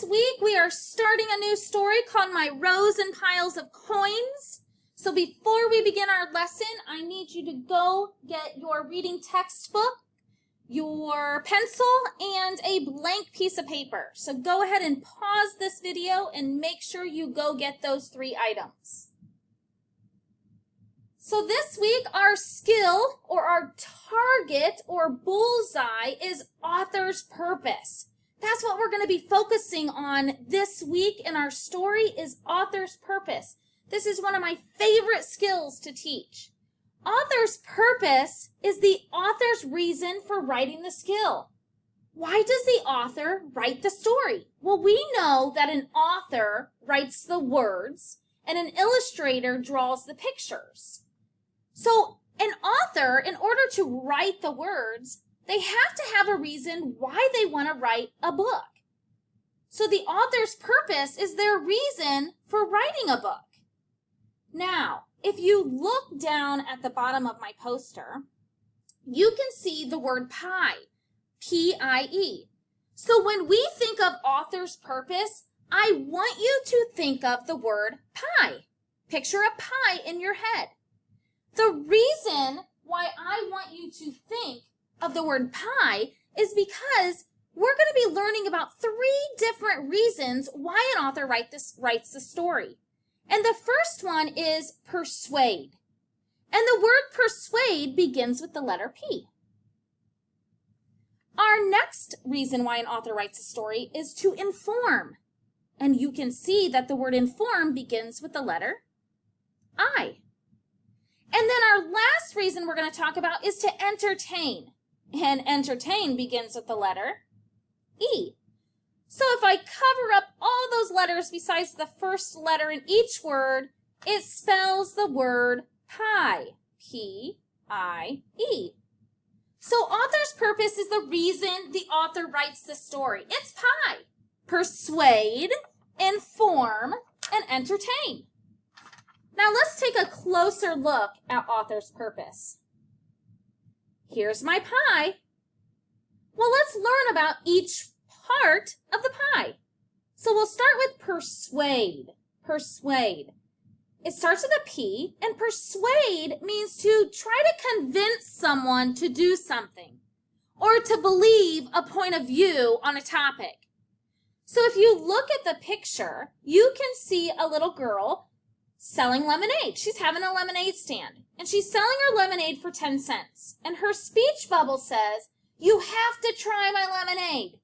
this week we are starting a new story called My Rows and Piles of Coins. So before we begin our lesson, I need you to go get your reading textbook, your pencil, and a blank piece of paper. So go ahead and pause this video and make sure you go get those 3 items. So this week our skill or our target or bullseye is author's purpose. That's what we're going to be focusing on this week in our story is author's purpose. This is one of my favorite skills to teach. Author's purpose is the author's reason for writing the skill. Why does the author write the story? Well, we know that an author writes the words and an illustrator draws the pictures. So an author, in order to write the words, they have to have a reason why they want to write a book. So the author's purpose is their reason for writing a book. Now, if you look down at the bottom of my poster, you can see the word pie, P-I-E. So when we think of author's purpose, I want you to think of the word pie. Picture a pie in your head. The reason why I want you to think of the word pie is because we're going to be learning about 3 different reasons why an author writes the story. And the first one is persuade. And the word persuade begins with the letter P. Our next reason why an author writes a story is to inform. And you can see that the word inform begins with the letter I. And then our last reason we're going to talk about is to entertain. And entertain begins with the letter E. So if I cover up all those letters besides the first letter in each word, it spells the word pie, P-I-E. So author's purpose is the reason the author writes the story. It's pie. Persuade, inform, and entertain. Now let's take a closer look at author's purpose. Here's my pie. Well, let's learn about each part of the pie. So we'll start with persuade. Persuade. It starts with a P, and persuade means to try to convince someone to do something or to believe a point of view on a topic. So if you look at the picture, you can see a little girl selling lemonade. She's having a lemonade stand, and she's selling her lemonade for 10 cents. And her speech bubble says, "You have to try my lemonade."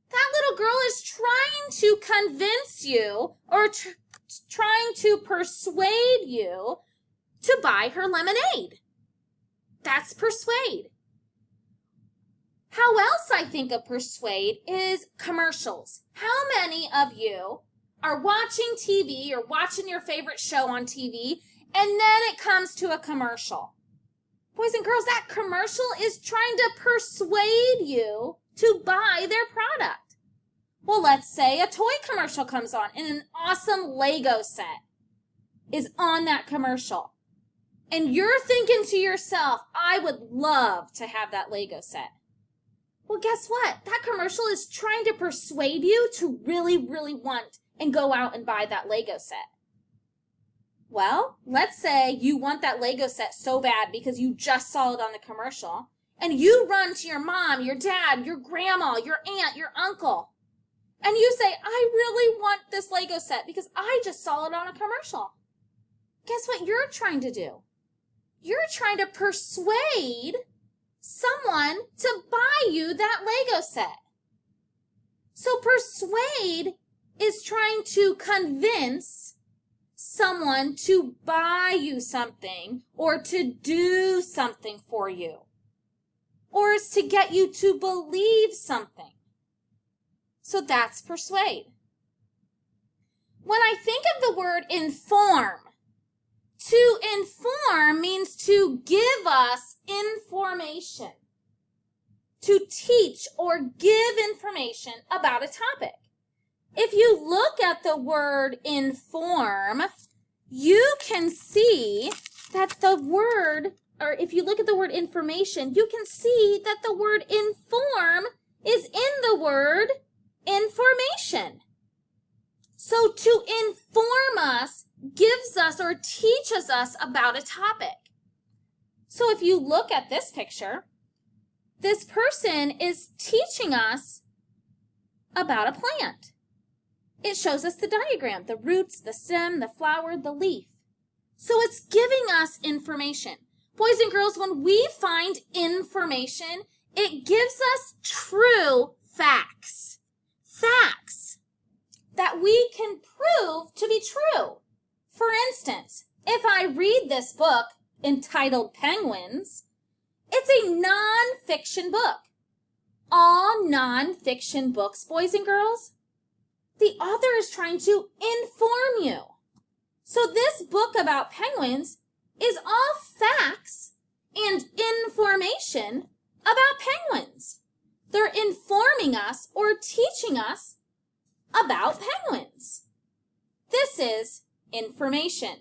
That little girl is trying to convince you or trying to persuade you to buy her lemonade. That's persuade. How else I think of persuade is commercials. How many of you are watching TV or watching your favorite show on TV, and then it comes to a commercial? Boys and girls, that commercial is trying to persuade you to buy their product. Well, let's say a toy commercial comes on and an awesome Lego set is on that commercial. And you're thinking to yourself, I would love to have that Lego set. Well, guess what? That commercial is trying to persuade you to really, really want and go out and buy that Lego set. Well, let's say you want that Lego set so bad because you just saw it on the commercial, and you run to your mom, your dad, your grandma, your aunt, your uncle, and you say, I really want this Lego set because I just saw it on a commercial. Guess what you're trying to do? You're trying to persuade someone to buy you that Lego set. So persuade is trying to convince someone to buy you something or to do something for you, or it's to get you to believe something. So that's persuade. When I think of the word inform, to inform means to give us information, to teach or give information about a topic. If you look at the word inform, you can see that the word, or if you look at the word information, you can see that the word inform is in the word information. So to inform us gives us or teaches us about a topic. So if you look at this picture, this person is teaching us about a plant. It shows us the diagram, the roots, the stem, the flower, the leaf. So it's giving us information. Boys and girls, when we find information, it gives us true facts. Facts that we can prove to be true. For instance, if I read this book entitled Penguins, it's a non-fiction book. All non-fiction books, boys and girls, the author is trying to inform you. So this book about penguins is all facts and information about penguins. They're informing us or teaching us about penguins. This is information.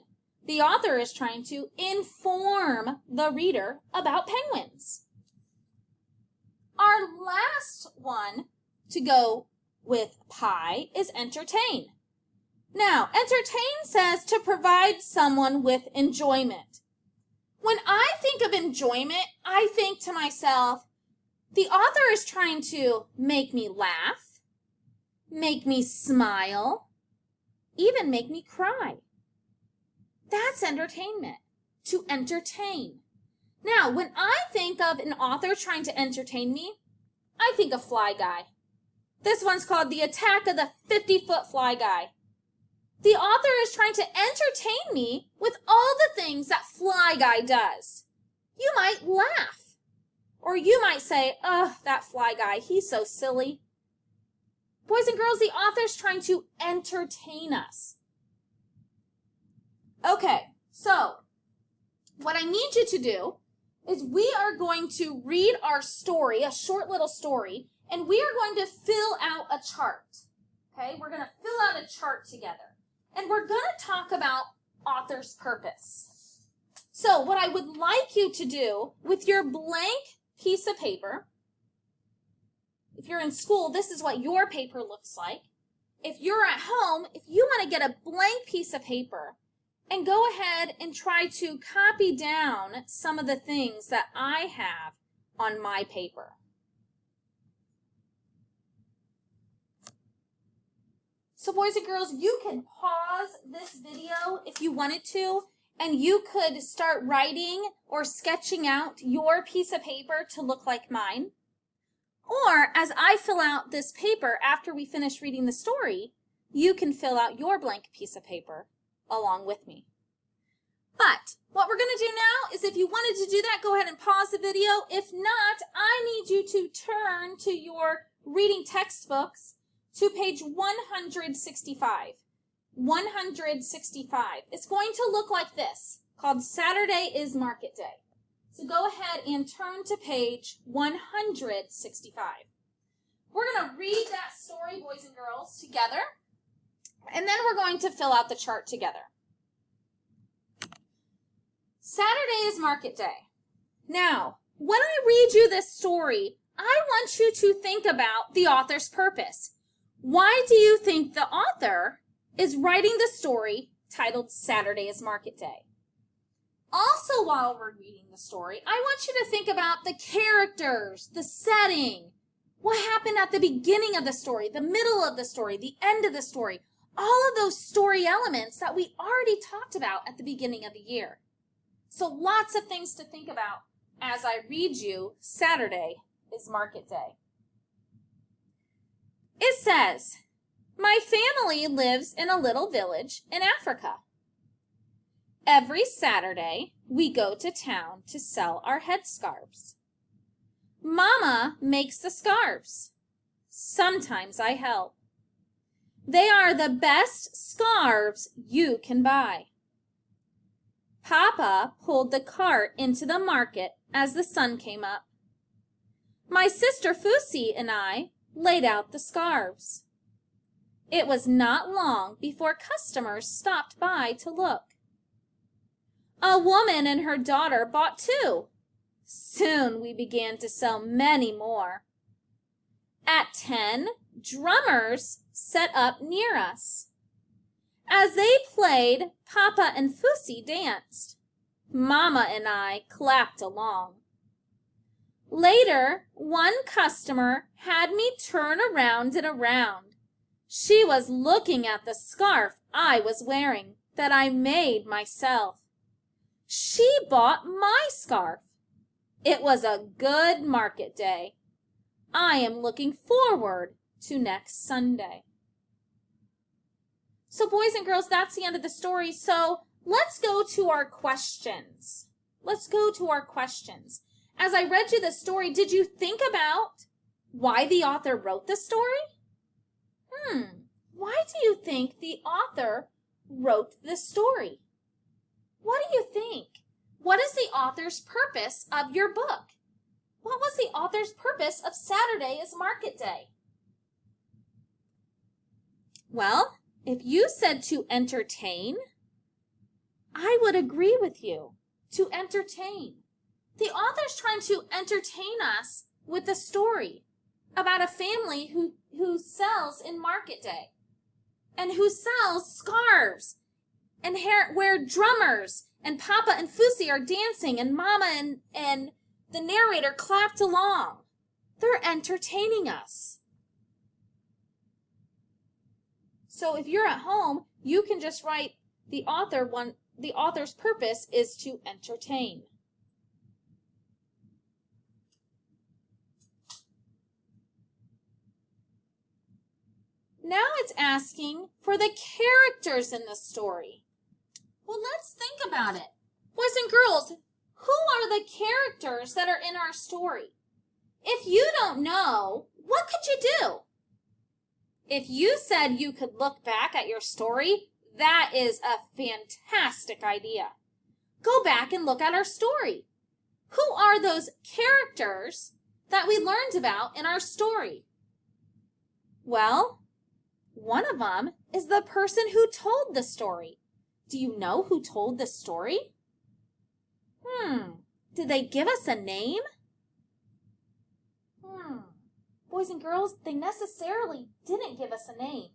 The author is trying to inform the reader about penguins. Our last one to go with pie is entertain. Now, entertain says to provide someone with enjoyment. When I think of enjoyment, I think to myself, the author is trying to make me laugh, make me smile, even make me cry. That's entertainment, to entertain. Now, when I think of an author trying to entertain me, I think of Fly Guy. This one's called The Attack of the 50-Foot Fly Guy. The author is trying to entertain me with all the things that Fly Guy does. You might laugh, or you might say, "Ugh, that Fly Guy, he's so silly." Boys and girls, the author is trying to entertain us. Okay, so what I need you to do is we are going to read our story, a short little story, and we are going to fill out a chart. Okay, we're going to fill out a chart together. And we're going to talk about author's purpose. So what I would like you to do with your blank piece of paper, if you're in school, this is what your paper looks like. If you're at home, if you want to get a blank piece of paper and go ahead and try to copy down some of the things that I have on my paper. So boys and girls, you can pause this video if you wanted to, and you could start writing or sketching out your piece of paper to look like mine. Or as I fill out this paper after we finish reading the story, you can fill out your blank piece of paper along with me. But what we're going to do now is if you wanted to do that, go ahead and pause the video. If not, I need you to turn to your reading textbooks to page 165. 165. It's going to look like this, called Saturday is Market Day. So go ahead and turn to page 165. We're going to read that story, boys and girls, together, and then we're going to fill out the chart together. Saturday is Market Day. Now, when I read you this story, I want you to think about the author's purpose. Why do you think the author is writing the story titled Saturday is Market Day? Also, while we're reading the story, I want you to think about the characters, the setting, what happened at the beginning of the story, the middle of the story, the end of the story, all of those story elements that we already talked about at the beginning of the year. So lots of things to think about as I read you Saturday is Market Day. It says, my family lives in a little village in Africa. Every Saturday, we go to town to sell our headscarves. Mama makes the scarves. Sometimes I help. They are the best scarves you can buy. Papa pulled the cart into the market as the sun came up. My sister Fusi and I laid out the scarves. It was not long before customers stopped by to look. A woman and her daughter bought two. Soon we began to sell many more. At 10, drummers set up near us. As they played, Papa and Fussy danced. Mama and I clapped along. Later, one customer had me turn around and around. She was looking at the scarf I was wearing that I made myself. She bought my scarf. It was a good market day. I am looking forward to next Sunday. So boys and girls, that's the end of the story. So let's go to our questions. As I read you the story, did you think about why the author wrote the story? Why do you think the author wrote this story? What do you think? What is the author's purpose of your book? What was the author's purpose of Saturday as market day? Well, if you said to entertain, I would agree with you. To entertain. The author's trying to entertain us with a story about a family who sells in market day and who sells scarves and where drummers and Papa and Fussy are dancing and Mama and the narrator clapped along. They're entertaining us. So if you're at home, you can just write the author's purpose is to entertain. Now it's asking for the characters in the story. Well, let's think about it. Boys and girls, who are the characters that are in our story? If you don't know, what could you do? If you said you could look back at your story, that is a fantastic idea. Go back and look at our story. Who are those characters that we learned about in our story? Well, one of them is the person who told the story. Do you know who told the story? Did they give us a name? Boys and girls, they necessarily didn't give us a name.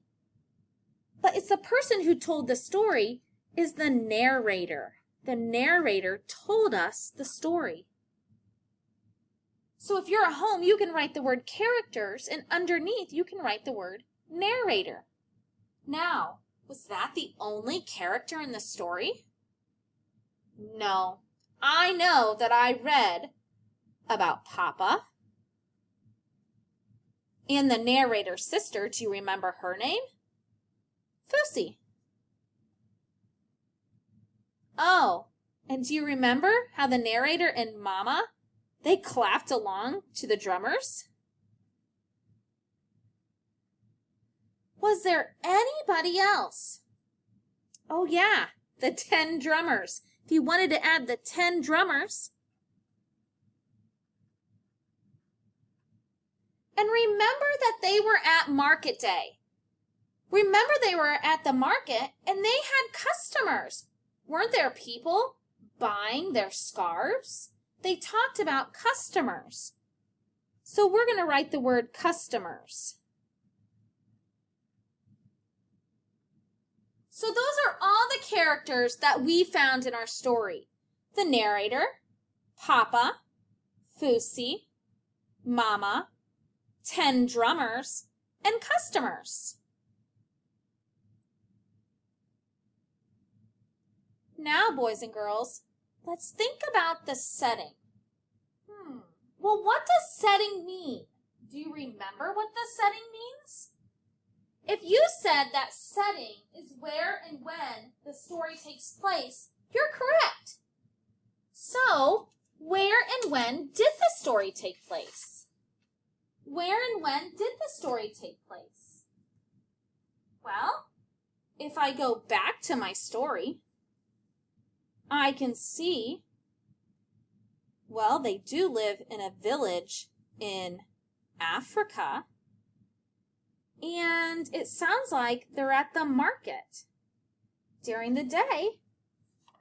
But it's the person who told the story is the narrator. The narrator told us the story. So if you're at home, you can write the word characters, and underneath you can write the word narrator. Now, was that the only character in the story? No. I know that I read about Papa and the narrator's sister. Do you remember her name? Fussy. Oh, and do you remember how the narrator and Mama, they clapped along to the drummers? Was there anybody else? Oh yeah, the 10 drummers. If you wanted to add the 10 drummers. And remember that they were at market day. Remember they were at the market and they had customers. Weren't there people buying their scarves? They talked about customers. So we're going to write the word customers. So those are all the characters that we found in our story. The narrator, Papa, Fussy, Mama, 10 drummers, and customers. Now, boys and girls, let's think about the setting. Well, what does setting mean? Do you remember what the setting means? If you said that setting is where and when the story takes place, you're correct. So, where and when did the story take place? Where and when did the story take place? Well, if I go back to my story, I can see, well, they do live in a village in Africa. And it sounds like they're at the market during the day.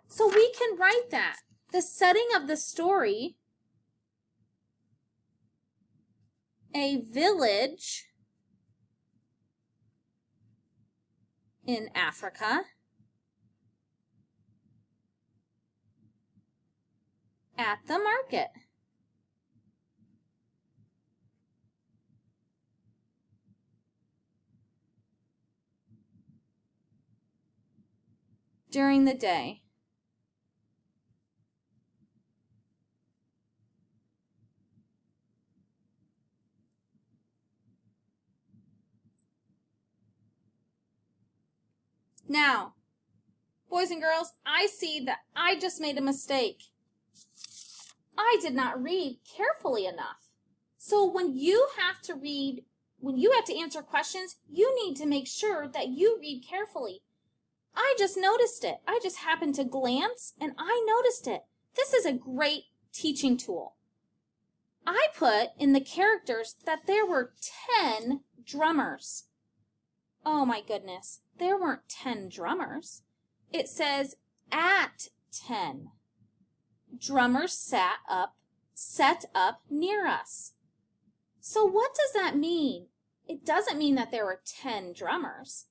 So we can write that. The setting of the story, a village in Africa at the market. During the day. Now, boys and girls, I see that I just made a mistake. I did not read carefully enough. So when you have to read, when you have to answer questions, you need to make sure that you read carefully. I just noticed it. I just happened to glance and I noticed it. This is a great teaching tool. I put in the characters that there were 10 drummers. Oh my goodness, there weren't 10 drummers. It says at 10. Drummers set up near us. So what does that mean? It doesn't mean that there were 10 drummers.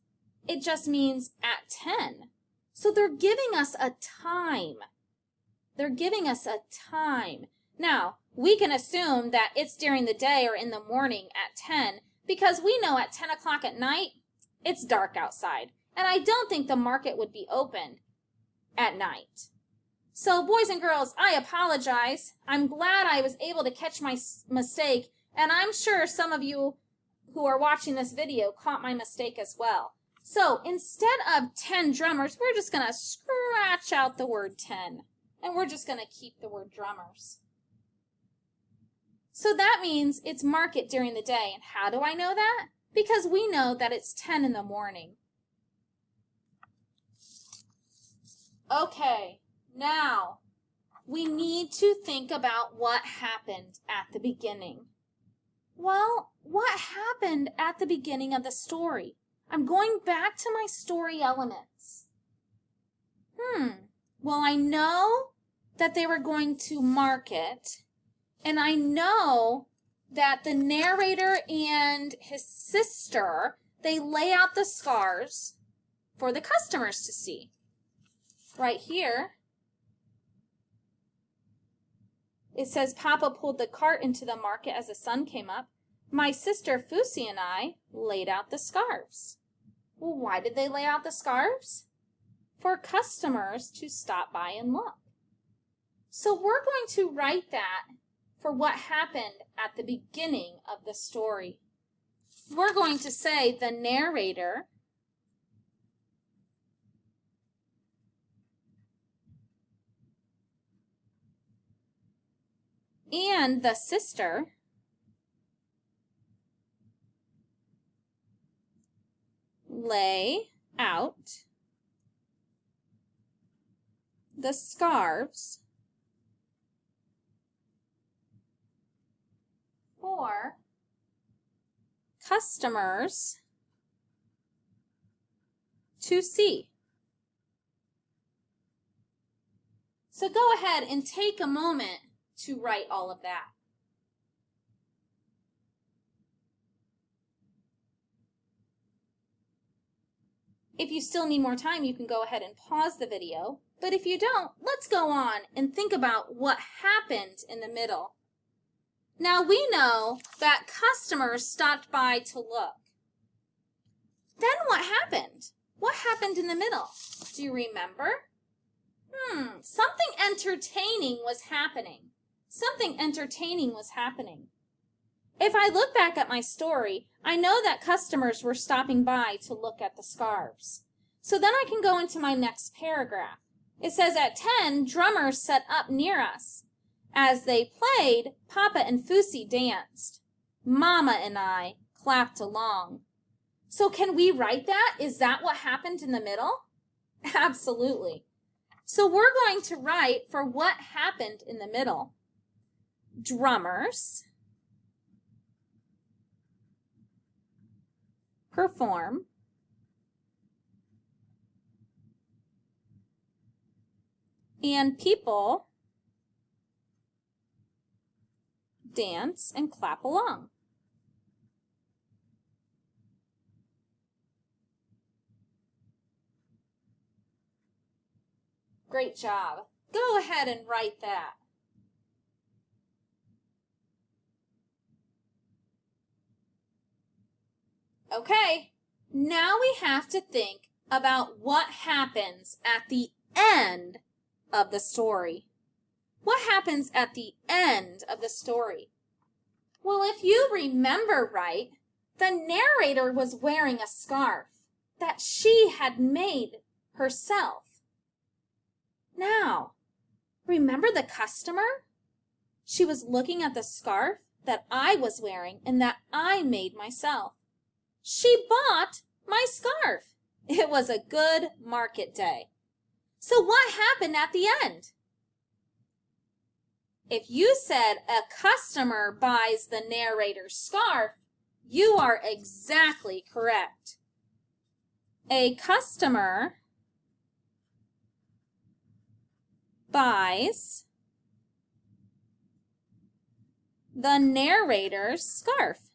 It just means at 10. So they're giving us a time. They're giving us a time. Now, we can assume that it's during the day or in the morning at 10 because we know at 10 o'clock at night, it's dark outside. And I don't think the market would be open at night. So boys and girls, I apologize. I'm glad I was able to catch my mistake. And I'm sure some of you who are watching this video caught my mistake as well. So instead of 10 drummers, we're just going to scratch out the word 10. And we're just going to keep the word drummers. So that means it's market during the day. And how do I know that? Because we know that it's 10 in the morning. Okay, now we need to think about what happened at the beginning. Well, what happened at the beginning of the story? I'm going back to my story elements. Well, I know that they were going to market, and I know that the narrator and his sister, they lay out the scarves for the customers to see. Right here, it says, Papa pulled the cart into the market as the sun came up. My sister Fusi and I laid out the scarves. Well, why did they lay out the scarves? For customers to stop by and look. So we're going to write that for what happened at the beginning of the story. We're going to say the narrator and the sister lay out the scarves for customers to see. So go ahead and take a moment to write all of that. If you still need more time, you can go ahead and pause the video. But if you don't, let's go on and think about what happened in the middle. Now we know that customers stopped by to look. Then what happened? What happened in the middle? Do you remember? Something entertaining was happening. Something entertaining was happening. If I look back at my story, I know that customers were stopping by to look at the scarves. So then I can go into my next paragraph. It says at 10, drummers set up near us. As they played, Papa and Fusi danced. Mama and I clapped along. So can we write that? Is that what happened in the middle? Absolutely. So we're going to write for what happened in the middle. Drummers perform and people dance and clap along. Great job. Go ahead and write that. Okay, now we have to think about what happens at the end of the story. What happens at the end of the story? Well, if you remember right, the narrator was wearing a scarf that she had made herself. Now, remember the customer? She was looking at the scarf that I was wearing and that I made myself. She bought my scarf. It was a good market day. So what happened at the end? If you said a customer buys the narrator's scarf, you are exactly correct. A customer buys the narrator's scarf.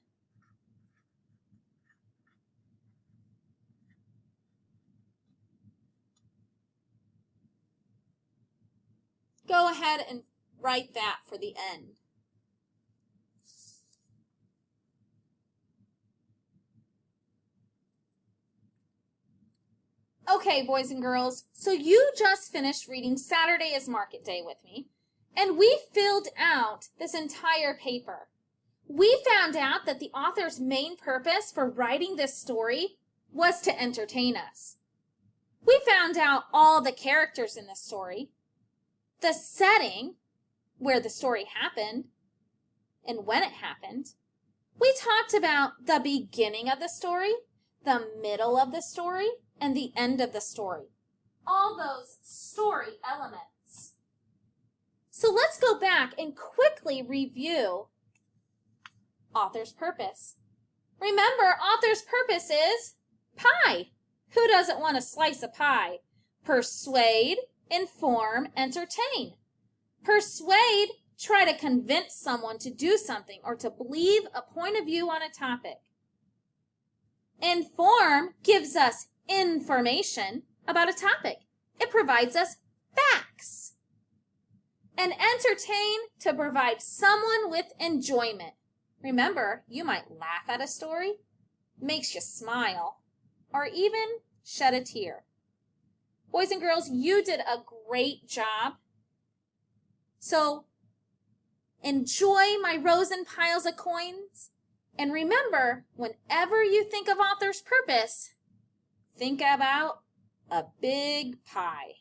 Go ahead and write that for the end. Okay, boys and girls, so you just finished reading Saturday is Market Day with me, and we filled out this entire paper. We found out that the author's main purpose for writing this story was to entertain us. We found out all the characters in the story, the setting where the story happened, and when it happened. We talked about the beginning of the story, the middle of the story, and the end of the story. All those story elements. So let's go back and quickly review author's purpose. Remember, author's purpose is pie. Who doesn't want a slice of pie? Persuade, inform, entertain. Persuade, try to convince someone to do something or to believe a point of view on a topic. Inform gives us information about a topic. It provides us facts. And entertain, to provide someone with enjoyment. Remember, you might laugh at a story, makes you smile, or even shed a tear. Boys and girls, you did a great job. So enjoy my rows and piles of coins. And remember, whenever you think of author's purpose, think about a big pie.